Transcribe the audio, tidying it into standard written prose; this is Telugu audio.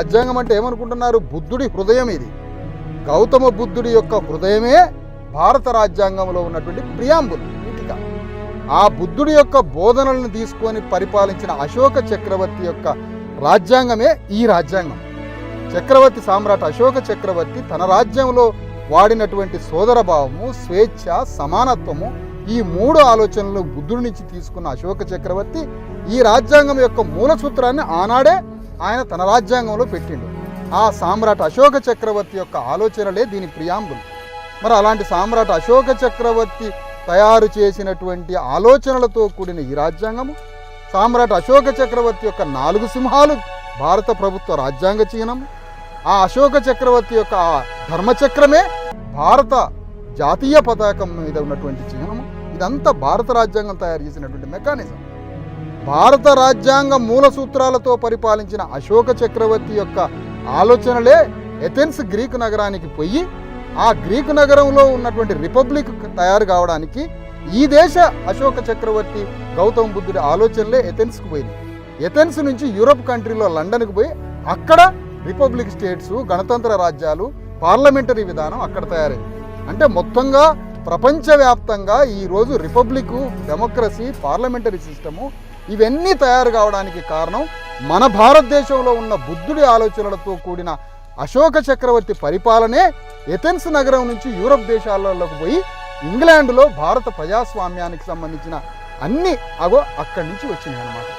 రాజ్యాంగం అంటే ఏమనుకుంటున్నారు? బుద్ధుడి హృదయం ఇది. గౌతమ బుద్ధుడి యొక్క హృదయమే భారత రాజ్యాంగంలో ఉన్నటువంటి ప్రియాంబుల్ పీఠిక. ఆ బుద్ధుడి యొక్క బోధనలను తీసుకొని పరిపాలించిన అశోక చక్రవర్తి యొక్క రాజ్యాంగమే ఈ రాజ్యాంగం. చక్రవర్తి సామ్రాట్ అశోక చక్రవర్తి తన రాజ్యంలో వాడినటువంటి సోదరభావము, స్వేచ్ఛ, సమానత్వము, ఈ మూడు ఆలోచనలు బుద్ధుడి నుంచి తీసుకున్న అశోక చక్రవర్తి ఈ రాజ్యాంగం యొక్క మూల సూత్రాన్ని ఆనాడే ఆయన తన రాజ్యాంగంలో పెట్టిండు. ఆ సామ్రాట్ అశోక చక్రవర్తి యొక్క ఆలోచనలే దీని ప్రియాంబుల్. మరి అలాంటి సామ్రాట్ అశోక చక్రవర్తి తయారు చేసినటువంటి ఆలోచనలతో కూడిన ఈ రాజ్యాంగము, సామ్రాట్ అశోక చక్రవర్తి యొక్క 4 సింహాలు భారత ప్రభుత్వ రాజ్యాంగ చిహ్నం, ఆ అశోక చక్రవర్తి యొక్క ఆ ధర్మచక్రమే భారత జాతీయ పతాకం మీద ఉన్నటువంటి చిహ్నము. ఇదంతా భారత రాజ్యాంగం తయారు చేసినటువంటి మెకానిజం. భారత రాజ్యాంగ మూల సూత్రాలతో పరిపాలించిన అశోక చక్రవర్తి యొక్క ఆలోచనలే ఎథెన్స్ గ్రీకు నగరానికి పోయి ఆ గ్రీకు నగరంలో ఉన్నటువంటి రిపబ్లిక్ తయారు కావడానికి ఈ దేశ అశోక చక్రవర్తి గౌతమ బుద్ధుడి ఆలోచనలే ఎథెన్స్కి పోయింది. ఎథెన్స్ నుంచి యూరప్ కంట్రీలో లండన్కి పోయి అక్కడ రిపబ్లిక్ స్టేట్స్, గణతంత్ర రాజ్యాలు, పార్లమెంటరీ విధానం అక్కడ తయారైంది. అంటే మొత్తంగా ప్రపంచవ్యాప్తంగా ఈరోజు రిపబ్లిక్, డెమోక్రసీ, పార్లమెంటరీ సిస్టము ఇవన్నీ తయారు కావడానికి కారణం మన భారతదేశంలో ఉన్న బుద్ధుడి ఆలోచనలతో కూడిన అశోక చక్రవర్తి పరిపాలనే ఎథెన్స్ నగరం నుంచి యూరప్ దేశాలలోకి పోయి ఇంగ్లాండ్లో భారత ప్రజాస్వామ్యానికి సంబంధించిన అన్ని అక్కడి నుంచి వచ్చినాయి అన్నమాట.